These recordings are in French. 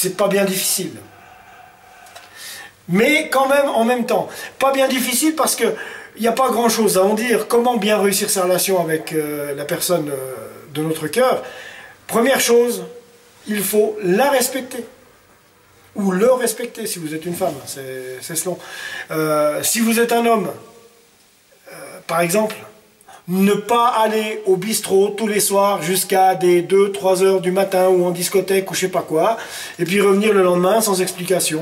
c'est pas bien difficile. Mais quand même, en même temps, pas bien difficile parce que il n'y a pas grand-chose à en dire. Comment bien réussir sa relation avec la personne de notre cœur? Première chose, il faut la respecter. Ou le respecter si vous êtes une femme, c'est selon. Si vous êtes un homme, par exemple, ne pas aller au bistrot tous les soirs jusqu'à des 2-3 heures du matin ou en discothèque ou je sais pas quoi, et puis revenir le lendemain sans explication,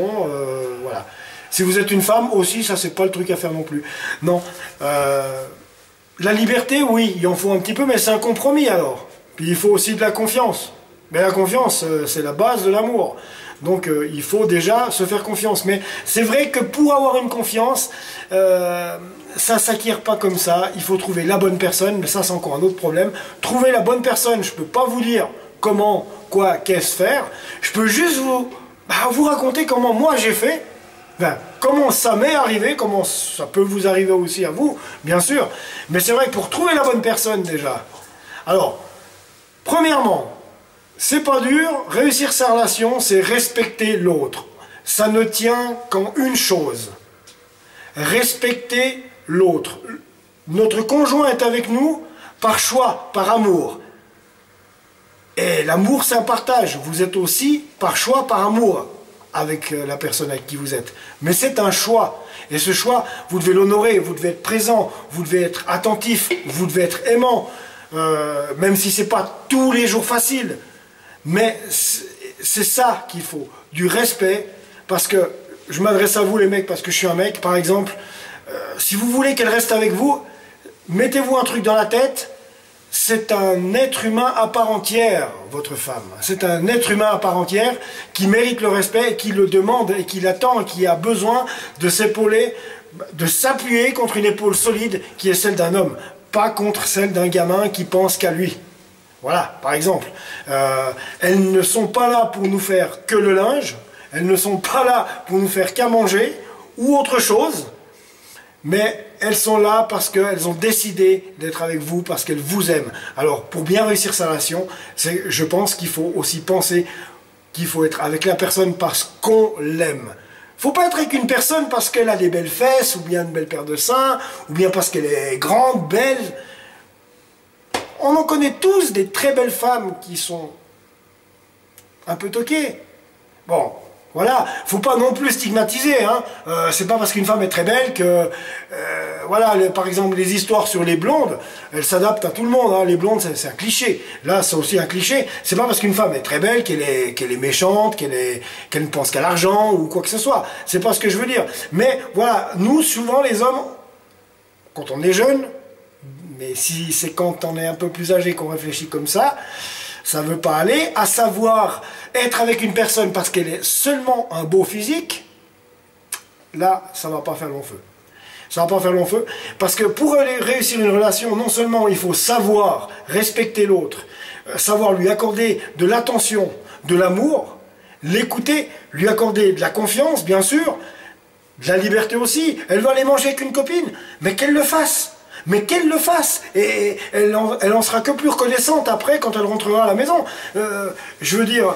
voilà. Si vous êtes une femme aussi, ça c'est pas le truc à faire non plus. Non. La liberté, oui, il en faut un petit peu, mais c'est un compromis alors. Puis il faut aussi de la confiance. Mais la confiance, c'est la base de l'amour. Donc il faut déjà se faire confiance. Mais c'est vrai que pour avoir une confiance, ça ne s'acquiert pas comme ça. Il faut trouver la bonne personne, mais ça c'est encore un autre problème. Trouver la bonne personne, je ne peux pas vous dire comment, quoi, qu'est-ce faire. Je peux juste vous raconter comment moi j'ai fait. Ben, comment ça m'est arrivé, comment ça peut vous arriver aussi à vous, bien sûr. Mais c'est vrai que pour trouver la bonne personne déjà. Alors, premièrement, c'est pas dur, réussir sa relation, c'est respecter l'autre. Ça ne tient qu'en une chose. Respecter l'autre. Notre conjoint est avec nous par choix, par amour. Et l'amour, c'est un partage. Vous êtes aussi par choix, par amour avec la personne avec qui vous êtes. Mais c'est un choix. Et ce choix, vous devez l'honorer, vous devez être présent, vous devez être attentif, vous devez être aimant, même si ce n'est pas tous les jours facile. Mais c'est ça qu'il faut, du respect, parce que, je m'adresse à vous les mecs parce que je suis un mec, par exemple, si vous voulez qu'elle reste avec vous, mettez-vous un truc dans la tête, c'est un être humain à part entière, votre femme. C'est un être humain à part entière qui mérite le respect, et qui le demande, et qui l'attend, et qui a besoin de s'épauler, de s'appuyer contre une épaule solide qui est celle d'un homme, pas contre celle d'un gamin qui pense qu'à lui. Voilà, par exemple. Elles ne sont pas là pour nous faire que le linge, elles ne sont pas là pour nous faire qu'à manger, ou autre chose, mais elles sont là parce qu'elles ont décidé d'être avec vous, parce qu'elles vous aiment. Alors, pour bien réussir sa relation, je pense qu'il faut aussi penser qu'il faut être avec la personne parce qu'on l'aime. Il ne faut pas être avec une personne parce qu'elle a des belles fesses, ou bien une belle paire de seins, ou bien parce qu'elle est grande, belle. On en connaît tous des très belles femmes qui sont un peu toquées. Bon, voilà, faut pas non plus stigmatiser, hein. C'est pas parce qu'une femme est très belle que... voilà, par exemple, les histoires sur les blondes, elles s'adaptent à tout le monde, hein. Les blondes, c'est un cliché. Là, c'est aussi un cliché. C'est pas parce qu'une femme est très belle qu'elle est méchante, qu'elle ne pense qu'à l'argent ou quoi que ce soit. C'est pas ce que je veux dire. Mais voilà, nous, souvent, les hommes, quand on est jeune, mais si c'est quand on est un peu plus âgé qu'on réfléchit comme ça ne veut pas aller, à savoir être avec une personne parce qu'elle est seulement un beau physique, là, ça ne va pas faire long feu. Ça ne va pas faire long feu, parce que pour réussir une relation, non seulement il faut savoir respecter l'autre, savoir lui accorder de l'attention, de l'amour, l'écouter, lui accorder de la confiance, bien sûr, de la liberté aussi. Elle va aller manger avec une copine, mais qu'elle le fasse. Mais qu'elle le fasse, et elle en sera que plus reconnaissante après quand elle rentrera à la maison. Je veux dire,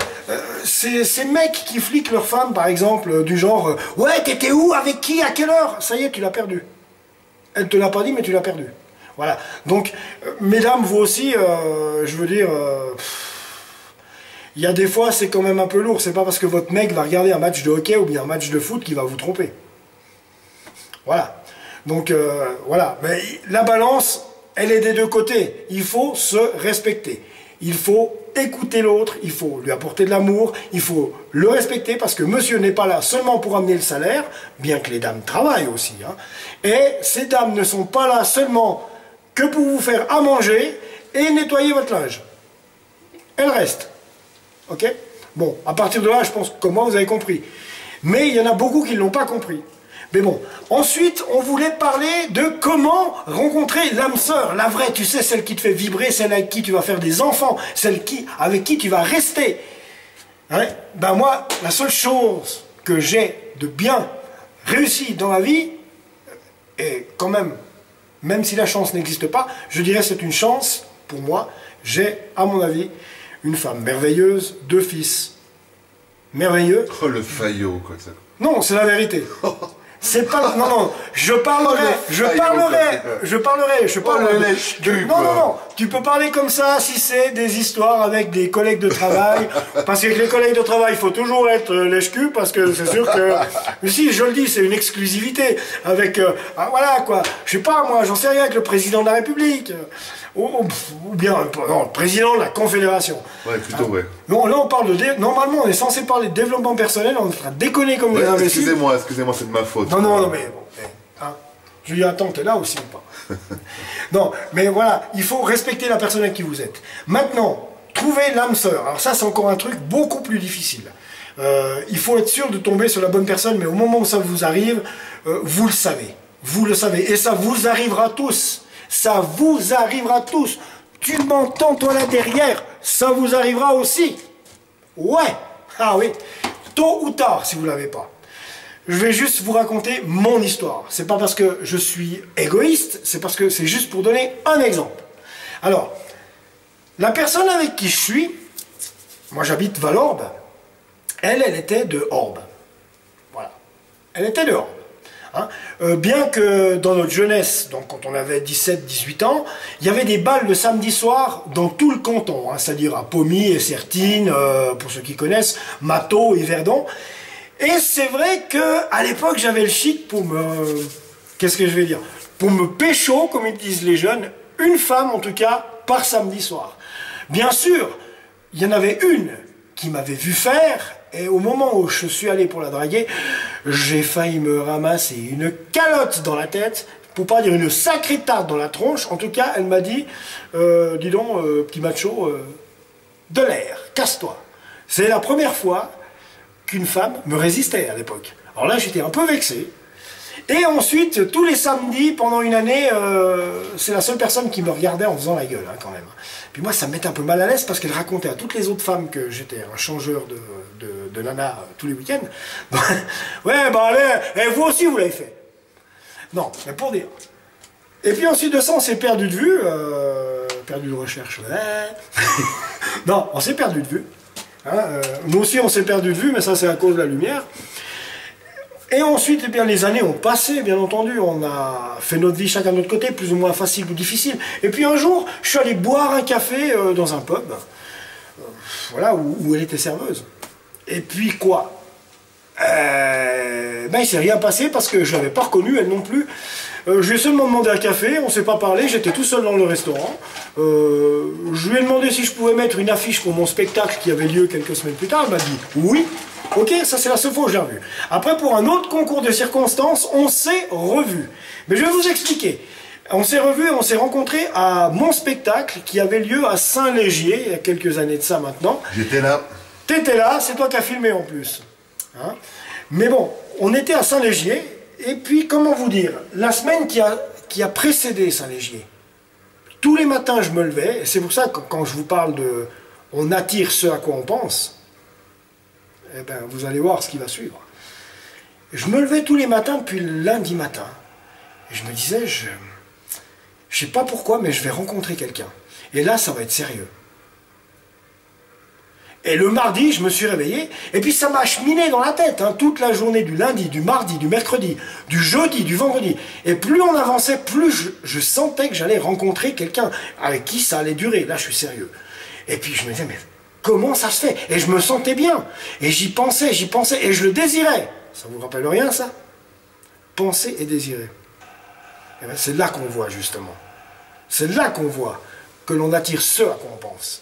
ces mecs qui fliquent leurs femmes, par exemple, du genre « Ouais, t'étais où, avec qui, à quelle heure ?» Ça y est, tu l'as perdu. Elle te l'a pas dit, mais tu l'as perdu. Voilà. Donc, mesdames, vous aussi, je veux dire... il y a des fois, c'est quand même un peu lourd. C'est pas parce que votre mec va regarder un match de hockey ou bien un match de foot qu'il va vous tromper. Voilà. Donc voilà, mais la balance, elle est des deux côtés. Il faut se respecter. Il faut écouter l'autre, il faut lui apporter de l'amour, il faut le respecter parce que monsieur n'est pas là seulement pour amener le salaire, bien que les dames travaillent aussi. Hein, et ces dames ne sont pas là seulement que pour vous faire à manger et nettoyer votre linge. Elles restent. Ok? Bon, à partir de là, je pense que moi vous avez compris. Mais il y en a beaucoup qui ne l'ont pas compris. Mais bon, ensuite, on voulait parler de comment rencontrer l'âme sœur, la vraie, tu sais, celle qui te fait vibrer, celle avec qui tu vas faire des enfants, avec qui tu vas rester. Hein? Ben moi, la seule chose que j'ai de bien réussi dans la vie, et quand même si la chance n'existe pas, je dirais c'est une chance pour moi. J'ai, à mon avis, une femme merveilleuse, 2 fils merveilleux. Oh, le faillot, quoi. Ça. Non, c'est la vérité. C'est pas... Non, non, je parlerai. Non, tu peux parler comme ça si c'est des histoires avec des collègues de travail, parce qu'avec les collègues de travail, il faut toujours être lèche-cul, parce que c'est sûr que... Mais si, je le dis, c'est une exclusivité, avec... voilà, quoi. Je sais pas, moi, j'en sais rien, avec le président de la République, ou bien, non, le président de la Confédération. Ouais, plutôt, ouais. Non, là, on parle de... Normalement, on est censé parler de développement personnel, on est en train de déconner comme des imbéciles. Excusez-moi, c'est de ma faute. Non, mais bon, hein. Je lui attends, t'es là aussi ou pas? Non, mais voilà, il faut respecter la personne avec qui vous êtes. Maintenant, trouver l'âme sœur. Alors ça, c'est encore un truc beaucoup plus difficile. Il faut être sûr de tomber sur la bonne personne, mais au moment où ça vous arrive, vous le savez. Vous le savez. Et ça vous arrivera tous. Ça vous arrivera tous. Tu m'entends, toi, là, derrière? Ça vous arrivera aussi. Ouais. Ah oui. Tôt ou tard, si vous ne l'avez pas. Je vais juste vous raconter mon histoire. C'est pas parce que je suis égoïste, c'est parce que c'est juste pour donner un exemple. Alors, la personne avec qui je suis, moi j'habite Valorbe, elle était de Orbe. Voilà. Elle était de Orbe. Hein. Bien que dans notre jeunesse, donc quand on avait 17-18 ans, il y avait des balles le samedi soir dans tout le canton, hein, c'est-à-dire à Pommiers et Sertines, pour ceux qui connaissent, Mathaux, Yverdon. Et c'est vrai qu'à l'époque, j'avais le chic pour me... Qu'est-ce que je vais dire? Pour me pécho, comme ils disent les jeunes, une femme en tout cas, par samedi soir. Bien sûr, il y en avait une qui m'avait vu faire, et au moment où je suis allé pour la draguer, j'ai failli me ramasser une calotte dans la tête, pour pas dire une sacrée tarte dans la tronche. En tout cas, elle m'a dit, dis donc, petit macho, de l'air, casse-toi. C'est la première fois qu'une femme me résistait à l'époque. Alors là, j'étais un peu vexé. Et ensuite, tous les samedis, pendant une année, c'est la seule personne qui me regardait en faisant la gueule, hein, quand même. Puis moi, ça me mettait un peu mal à l'aise parce qu'elle racontait à toutes les autres femmes que j'étais un changeur de nana tous les week-ends. Ouais, bah allez, et vous aussi, vous l'avez fait. Non, mais pour dire. Et puis ensuite de ça, on s'est perdu de vue. Perdu de recherche. Non, on s'est perdu de vue. Hein, nous aussi on s'est perdu de vue, mais ça c'est à cause de la lumière. Et ensuite, eh bien, les années ont passé, bien entendu, on a fait notre vie chacun de notre côté, plus ou moins facile ou difficile. Et puis un jour, je suis allé boire un café dans un pub, voilà, où elle était serveuse. Et puis quoi? Ben, il s'est rien passé parce que je ne l'avais pas reconnue, elle non plus. Je lui ai seulement demandé un café, on ne s'est pas parlé, j'étais tout seul dans le restaurant. Je lui ai demandé si je pouvais mettre une affiche pour mon spectacle qui avait lieu quelques semaines plus tard. Elle m'a dit oui. Ok, ça c'est la seule fois où je l'ai revu. Après, pour un autre concours de circonstances, on s'est revus. Mais je vais vous expliquer. On s'est revus et on s'est rencontrés à mon spectacle qui avait lieu à Saint-Légier, il y a quelques années de ça maintenant. J'étais là. T'étais là, c'est toi qui as filmé en plus. Hein? Mais bon, on était à Saint-Légier, et puis, comment vous dire, la semaine qui a précédé Saint-Légier, tous les matins je me levais, et c'est pour ça que quand je vous parle de « on attire ce à quoi on pense », eh ben, vous allez voir ce qui va suivre. Je me levais tous les matins depuis le lundi matin, et je me disais, je sais pas pourquoi, mais je vais rencontrer quelqu'un. Et là, ça va être sérieux. Et le mardi, je me suis réveillé, et puis ça m'a cheminé dans la tête, hein, toute la journée du lundi, du mardi, du mercredi, du jeudi, du vendredi. Et plus on avançait, plus je sentais que j'allais rencontrer quelqu'un avec qui ça allait durer. Là, je suis sérieux. Et puis je me disais, mais comment ça se fait? Et je me sentais bien. Et j'y pensais, et je le désirais. Ça vous rappelle rien, ça? Penser et désirer. Et bien, c'est là qu'on voit, justement. C'est là qu'on voit que l'on attire ce à quoi on pense.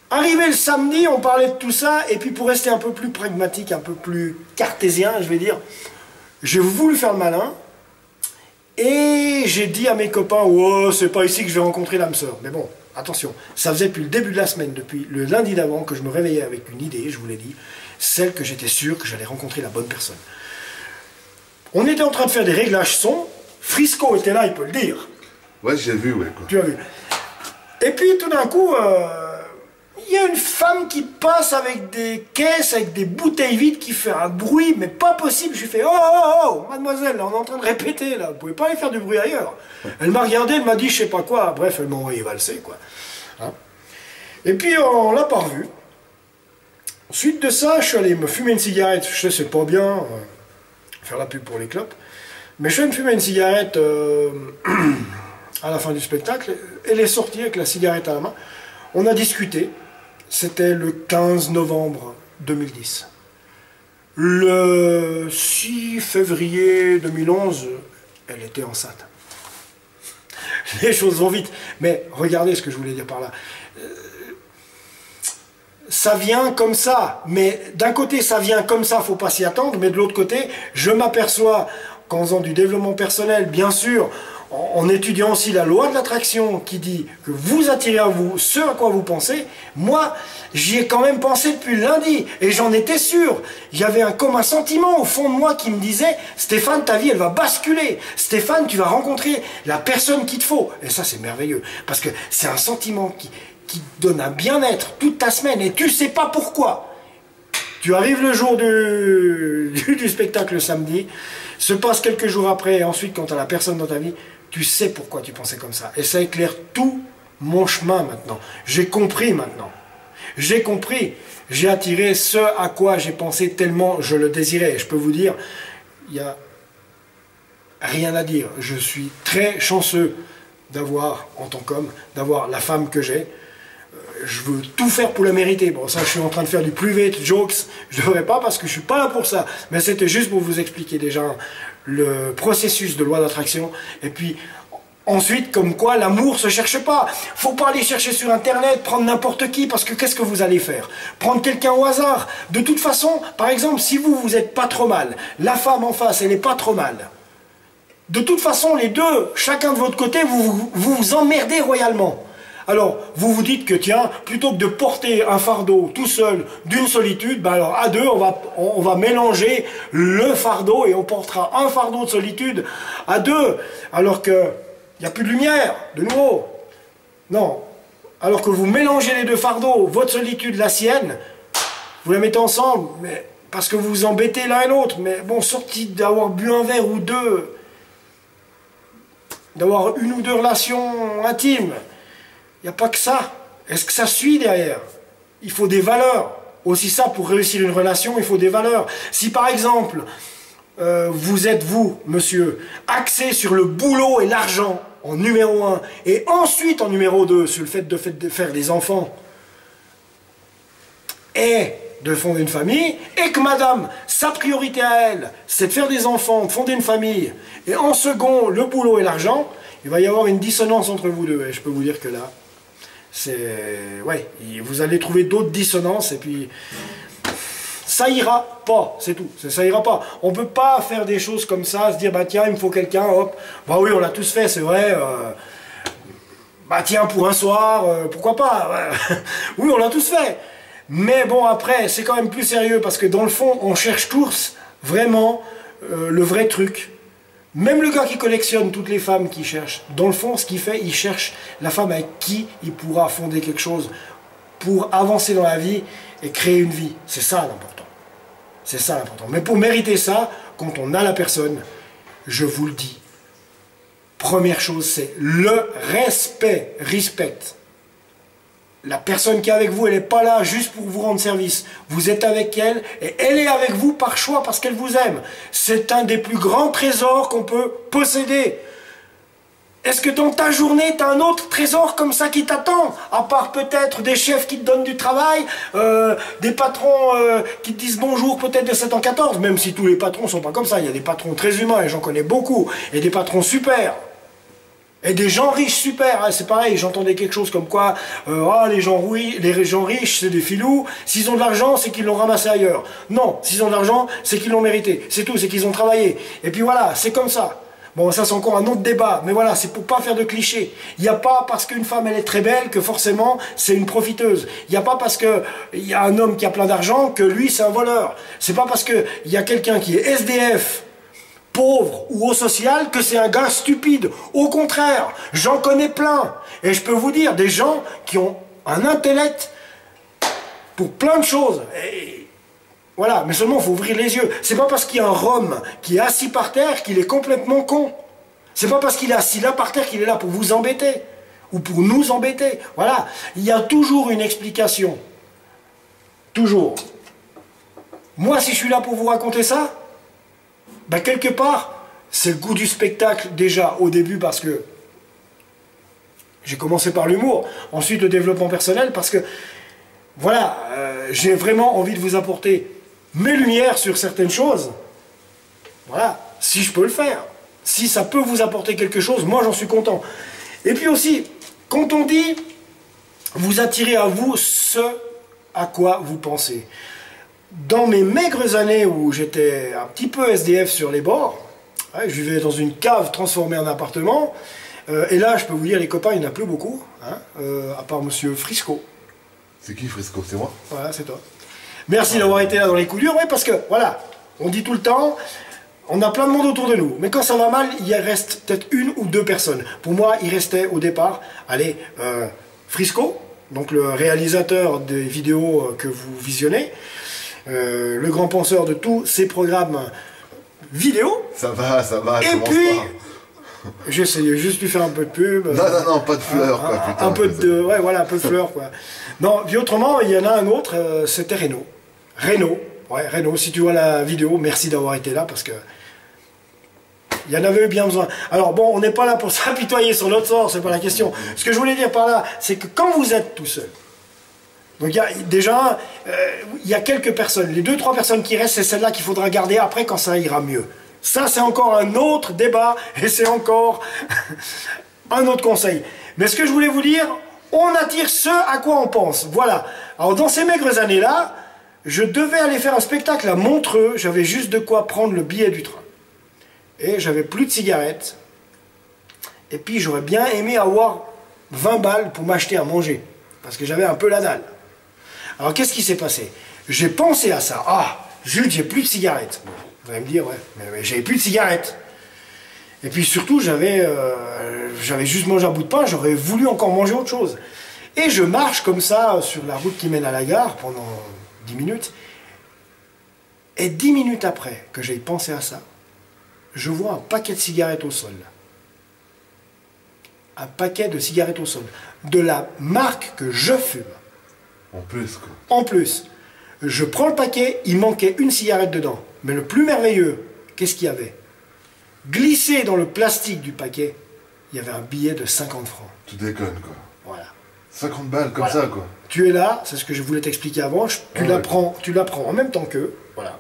Arrivé le samedi, on parlait de tout ça, et puis pour rester un peu plus pragmatique, un peu plus cartésien, je vais dire, j'ai voulu faire le malin, et j'ai dit à mes copains, oh, c'est pas ici que je vais rencontrer l'âme sœur. Mais bon, attention, ça faisait depuis le début de la semaine, depuis le lundi d'avant, que je me réveillais avec une idée, je vous l'ai dit, celle que j'étais sûr que j'allais rencontrer la bonne personne. On était en train de faire des réglages son, Frisco était là, il peut le dire. Ouais, j'ai vu, ouais. Quoi. Tu as vu. Et puis tout d'un coup... il y a une femme qui passe avec des caisses, avec des bouteilles vides, qui fait un bruit, mais pas possible. Je lui fais « Oh, oh, oh, mademoiselle, là, on est en train de répéter, là, vous pouvez pas aller faire du bruit ailleurs. » Elle m'a regardé, elle m'a dit je sais pas quoi, bref, elle m'a envoyé valser, quoi. Hein? Et puis, on l'a pas revue. Suite de ça, je suis allé me fumer une cigarette. Je sais, c'est pas bien, faire la pub pour les clopes. Mais je suis allé me fumer une cigarette à la fin du spectacle. Elle est sortie avec la cigarette à la main. On a discuté. C'était le 15 novembre 2010. Le 6 février 2011, elle était enceinte. Les choses vont vite. Mais regardez ce que je voulais dire par là. Ça vient comme ça. Mais d'un côté, ça vient comme ça, faut pas s'y attendre. Mais de l'autre côté, je m'aperçois qu'en faisant du développement personnel, bien sûr, en étudiant aussi la loi de l'attraction qui dit que vous attirez à vous ce à quoi vous pensez, moi, j'y ai quand même pensé depuis lundi et j'en étais sûr. Il y avait comme un sentiment au fond de moi qui me disait « Stéphane, ta vie, elle va basculer. Stéphane, tu vas rencontrer la personne qu'il te faut. » Et ça, c'est merveilleux parce que c'est un sentiment qui te donne un bien-être toute ta semaine et tu sais pas pourquoi. Tu arrives le jour du spectacle le samedi, se passe quelques jours après et ensuite quand tu as la personne dans ta vie, tu sais pourquoi tu pensais comme ça. Et ça éclaire tout mon chemin maintenant. J'ai compris maintenant. J'ai compris. J'ai attiré ce à quoi j'ai pensé tellement je le désirais. Et je peux vous dire, il n'y a rien à dire. Je suis très chanceux d'avoir, en tant qu'homme, d'avoir la femme que j'ai. Je veux tout faire pour la mériter. Bon, ça, je suis en train de faire du private jokes. Je ne devrais pas parce que je ne suis pas là pour ça. Mais c'était juste pour vous expliquer déjà le processus de loi d'attraction. Et puis, ensuite, comme quoi l'amour ne se cherche pas. Faut pas aller chercher sur Internet, prendre n'importe qui, parce que qu'est-ce que vous allez faire? Prendre quelqu'un au hasard. De toute façon, par exemple, si vous êtes pas trop mal, la femme en face, elle n'est pas trop mal. De toute façon, les deux, chacun de votre côté, vous emmerdez royalement. Alors, vous vous dites que, tiens, plutôt que de porter un fardeau tout seul d'une solitude, ben alors à deux, on va mélanger le fardeau et on portera un fardeau de solitude à deux, alors qu'il n'y a plus de lumière, de nouveau. Non. Alors que vous mélangez les deux fardeaux, votre solitude, la sienne, vous la mettez ensemble, mais parce que vous vous embêtez l'un et l'autre. Mais bon, sorti d'avoir bu un verre ou deux, d'avoir une ou deux relations intimes, il n'y a pas que ça. Est-ce que ça suit derrière? Il faut des valeurs. Aussi ça, pour réussir une relation, il faut des valeurs. Si par exemple, vous êtes, vous, monsieur, axé sur le boulot et l'argent en numéro 1, et ensuite en numéro 2, sur le fait de faire des enfants, et de fonder une famille, et que madame, sa priorité à elle, c'est de faire des enfants, de fonder une famille, et en second, le boulot et l'argent, il va y avoir une dissonance entre vous deux. Et je peux vous dire que là, ouais, vous allez trouver d'autres dissonances et puis ça ira pas, c'est tout, ça ira pas. On peut pas faire des choses comme ça, se dire bah tiens il me faut quelqu'un, hop, bah oui on l'a tous fait, c'est vrai, bah tiens pour un soir, pourquoi pas, ouais. Oui on l'a tous fait, mais bon après c'est quand même plus sérieux parce que dans le fond on cherche tous vraiment le vrai truc. Même le gars qui collectionne toutes les femmes qu'il cherche, dans le fond, ce qu'il fait, il cherche la femme avec qui il pourra fonder quelque chose pour avancer dans la vie et créer une vie. C'est ça l'important. C'est ça l'important. Mais pour mériter ça, quand on a la personne, je vous le dis, première chose, c'est le respect. Respect. La personne qui est avec vous, elle n'est pas là juste pour vous rendre service. Vous êtes avec elle et elle est avec vous par choix parce qu'elle vous aime. C'est un des plus grands trésors qu'on peut posséder. Est-ce que dans ta journée, tu as un autre trésor comme ça qui t'attend? À part peut-être des chefs qui te donnent du travail, des patrons qui te disent bonjour peut-être de 7 en 14, même si tous les patrons ne sont pas comme ça. Il y a des patrons très humains et j'en connais beaucoup. Et des patrons super. Et des gens riches, super, hein, c'est pareil, j'entendais quelque chose comme quoi les gens riches, c'est des filous, s'ils ont de l'argent, c'est qu'ils l'ont ramassé ailleurs. Non, s'ils ont de l'argent, c'est qu'ils l'ont mérité, c'est tout, c'est qu'ils ont travaillé. Et puis voilà, c'est comme ça. Bon, ça c'est encore un autre débat, mais voilà, c'est pour pas faire de clichés. Il n'y a pas parce qu'une femme elle est très belle que forcément c'est une profiteuse. Il n'y a pas parce qu'il y a un homme qui a plein d'argent que lui c'est un voleur. C'est pas parce qu'il y a quelqu'un qui est SDF, pauvre ou au social, que c'est un gars stupide. Au contraire, j'en connais plein. Et je peux vous dire, des gens qui ont un intellect pour plein de choses. Et voilà, mais seulement il faut ouvrir les yeux. C'est pas parce qu'il y a un Rome qui est assis par terre qu'il est complètement con. C'est pas parce qu'il est assis là par terre qu'il est là pour vous embêter. Ou pour nous embêter. Voilà, il y a toujours une explication. Toujours. Moi, si je suis là pour vous raconter ça, ben quelque part, c'est le goût du spectacle déjà au début parce que j'ai commencé par l'humour, ensuite le développement personnel parce que voilà, j'ai vraiment envie de vous apporter mes lumières sur certaines choses. Voilà, si je peux le faire, si ça peut vous apporter quelque chose, moi j'en suis content. Et puis aussi, quand on dit vous attirez à vous ce à quoi vous pensez. Dans mes maigres années où j'étais un petit peu SDF sur les bords, je vivais dans une cave transformée en appartement, et là je peux vous dire les copains il n'y en a plus beaucoup, hein, à part monsieur Frisco. C'est qui Frisco? C'est moi? Voilà, c'est toi. Merci d'avoir été là dans les coups durs, parce que voilà, on dit tout le temps, on a plein de monde autour de nous, mais quand ça va mal, il reste peut-être une ou deux personnes. Pour moi, il restait au départ, allez, Frisco, donc le réalisateur des vidéos que vous visionnez, le grand penseur de tous ces programmes vidéo. Ça va, et puis, j'essayais juste de lui faire un peu de pub. Non, pas de fleurs, quoi, putain. Un peu de, ouais, voilà, un peu de fleurs, quoi. Non, puis autrement, il y en a un autre, c'était Renaud. Renaud, si tu vois la vidéo, merci d'avoir été là, parce que il y en avait eu bien besoin. Alors bon, on n'est pas là pour s'apitoyer sur notre sort, c'est pas la question. Ce que je voulais dire par là, c'est que quand vous êtes tout seul, donc déjà, il y a quelques personnes, les 2-3 personnes qui restent, c'est celles-là qu'il faudra garder après quand ça ira mieux. Ça, c'est encore un autre débat, et c'est encore un autre conseil. Mais ce que je voulais vous dire, on attire ce à quoi on pense. Voilà. Alors dans ces maigres années-là, je devais aller faire un spectacle à Montreux, j'avais juste de quoi prendre le billet du train. Et j'avais plus de cigarettes. Et puis j'aurais bien aimé avoir 20 balles pour m'acheter à manger. Parce que j'avais un peu la dalle. Alors qu'est-ce qui s'est passé? J'ai pensé à ça. Ah, zut, j'ai plus de cigarettes. Vous allez me dire, ouais, mais j'avais plus de cigarettes. Et puis surtout, j'avais juste mangé un bout de pain, j'aurais voulu encore manger autre chose. Et je marche comme ça sur la route qui mène à la gare pendant 10 minutes. Et 10 minutes après que j'ai pensé à ça, je vois un paquet de cigarettes au sol. Un paquet de cigarettes au sol. De la marque que je fume. En plus, quoi. En plus, je prends le paquet, il manquait une cigarette dedans. Mais le plus merveilleux, qu'est-ce qu'il y avait? Glissé dans le plastique du paquet, il y avait un billet de 50 francs. Tu déconnes, quoi. Voilà. 50 balles, comme voilà. ça, quoi. Tu es là, c'est ce que je voulais t'expliquer avant, tu la prends en même temps qu'eux. Voilà.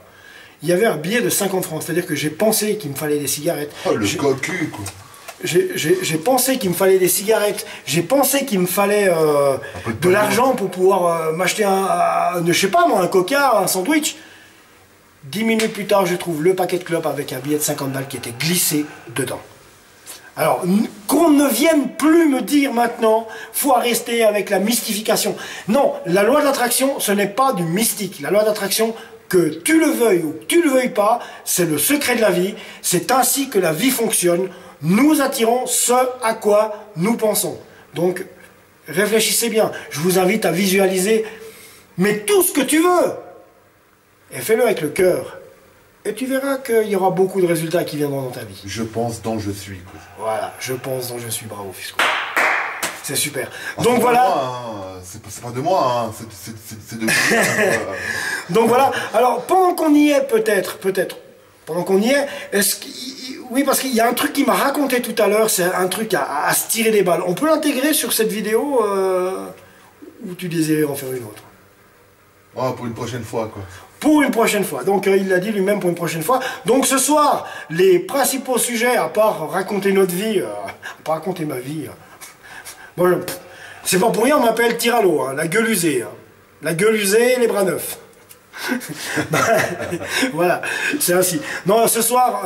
Il y avait un billet de 50 francs, c'est-à-dire que j'ai pensé qu'il me fallait des cigarettes. Oh, le cocu, quoi. J'ai pensé qu'il me fallait des cigarettes, j'ai pensé qu'il me fallait de l'argent pour pouvoir m'acheter je sais pas moi, un coca, un sandwich. 10 minutes plus tard, je trouve le paquet de clopes avec un billet de 50 balles qui était glissé dedans. Alors, qu'on ne vienne plus me dire maintenant, faut rester avec la mystification. Non, la loi de l'attraction, ce n'est pas du mystique. La loi d'attraction, que tu le veuilles ou que tu le veuilles pas, c'est le secret de la vie. C'est ainsi que la vie fonctionne. Nous attirons ce à quoi nous pensons. Donc, réfléchissez bien. Je vous invite à visualiser, mais tout ce que tu veux. Et fais-le avec le cœur. Et tu verras qu'il y aura beaucoup de résultats qui viendront dans ta vie. Je pense dont je suis, quoi. Voilà, je pense dont je suis. Bravo, Fisco. C'est super. Donc voilà. Hein, c'est pas de moi, hein. C'est de moi. Donc voilà. Alors, pendant qu'on y est, peut-être, pendant qu'on y est, oui, parce qu'il y a un truc qui m'a raconté tout à l'heure, c'est un truc à se tirer des balles. On peut l'intégrer sur cette vidéo ou tu désirais en faire une autre? Oh, pour une prochaine fois, quoi. Pour une prochaine fois. Donc il l'a dit lui-même pour une prochaine fois. Donc ce soir, les principaux sujets, à part raconter notre vie, à part raconter ma vie, bon, c'est pas pour rien, on m'appelle Tiralo, hein, la gueule usée. Hein. La gueule usée, les bras neufs. Voilà, c'est ainsi. Non, ce soir,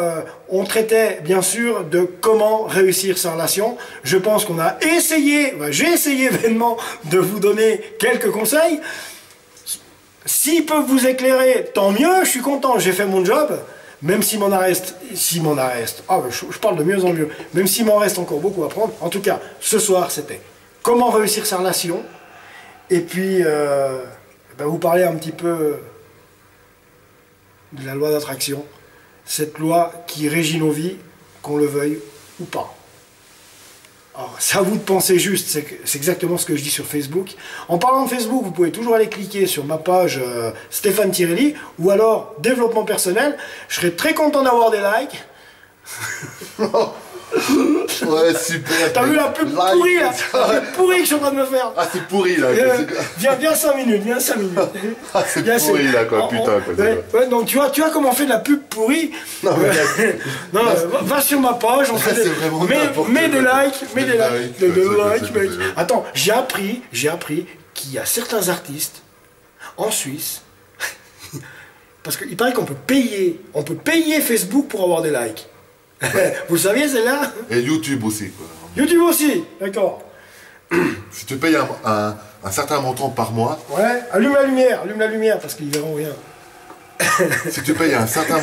on traitait bien sûr de comment réussir sa relation. Je pense qu'on a essayé, j'ai essayé vainement de vous donner quelques conseils. S'ils peuvent vous éclairer, tant mieux, je suis content, j'ai fait mon job. Même s'il m'en reste, je parle de mieux en mieux, même s'il m'en reste encore beaucoup à prendre. En tout cas, ce soir, c'était comment réussir sa relation. Et puis, vous parler un petit peu de la loi d'attraction. Cette loi qui régit nos vies, qu'on le veuille ou pas. Alors, c'est à vous de penser juste, c'est exactement ce que je dis sur Facebook. En parlant de Facebook, vous pouvez toujours aller cliquer sur ma page Stéphane Tirelli, ou alors développement personnel. Je serais très content d'avoir des likes. Ouais, super. T'as vu la pub pourrie là? La pub pourrie que je suis en train de me faire. Ah, c'est pourri là. Viens 5 minutes, viens 5 minutes. Ah, c'est pourri là, quoi, putain. Quoi, ouais, donc tu vois comment on fait de la pub pourrie. Non, mais non, va sur ma page, on fait mets des likes, mets des likes, mec. Attends, j'ai appris qu'il y a certains artistes en Suisse, parce qu'il paraît qu'on peut payer Facebook pour avoir des likes. Vous le saviez celle-là? Et YouTube aussi, quoi. YouTube aussi, d'accord. Si tu payes un certain montant par mois... Ouais, allume la lumière, parce qu'ils verront rien. Si tu payes un certain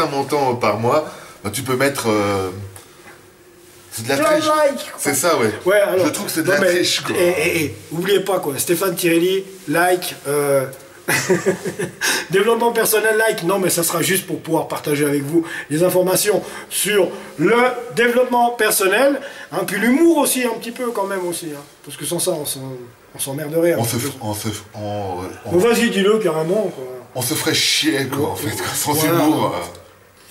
montant par mois, bah, tu peux mettre... c'est de la triche. C'est ça, ouais. Ouais, alors, je trouve que c'est de la triche, quoi. Oubliez pas, quoi. Stéphane Tirelli, like... développement personnel, like, non mais ça sera juste pour pouvoir partager avec vous les informations sur le développement personnel, hein, puis l'humour aussi un petit peu quand même aussi, hein, parce que sans ça on s'emmerderait. Vas-y, dis-le carrément, quoi. On se ferait chier, quoi, en fait, sans humour.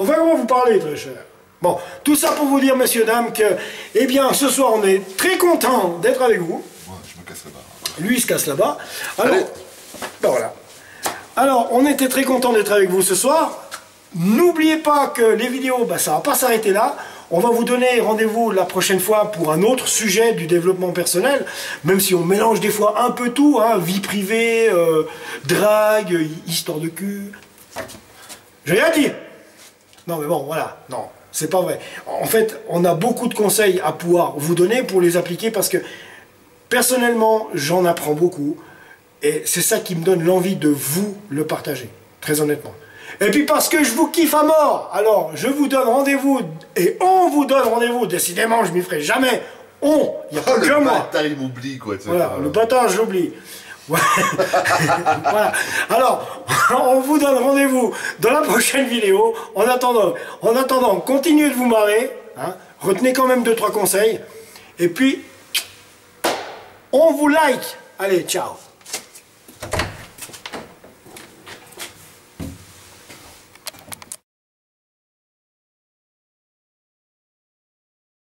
Enfin, comment vous parlez, très cher. Bon, tout ça pour vous dire, messieurs, dames, que, eh bien, ce soir on est très content d'être avec vous. Ouais, je me casse là-bas. Lui il se casse là-bas. Alors, ben voilà. Alors, on était très content d'être avec vous ce soir. N'oubliez pas que les vidéos, ça ne va pas s'arrêter là. On va vous donner rendez-vous la prochaine fois pour un autre sujet du développement personnel, même si on mélange des fois un peu tout, hein, vie privée, drague, histoire de cul. J'ai rien dit. Non mais bon, voilà, non, c'est pas vrai. En fait, on a beaucoup de conseils à pouvoir vous donner pour les appliquer parce que, personnellement, j'en apprends beaucoup. Et c'est ça qui me donne l'envie de vous le partager, très honnêtement. Et puis parce que je vous kiffe à mort, alors je vous donne rendez-vous, et on vous donne rendez-vous, décidément je m'y ferai jamais, il n'y a pas que moi. Le bâtard il m'oublie, quoi. Voilà, le bâtard je l'oublie. Voilà. Alors, on vous donne rendez-vous dans la prochaine vidéo. En attendant, continuez de vous marrer, hein, retenez quand même 2-3 conseils, et puis, on vous like. Allez, ciao.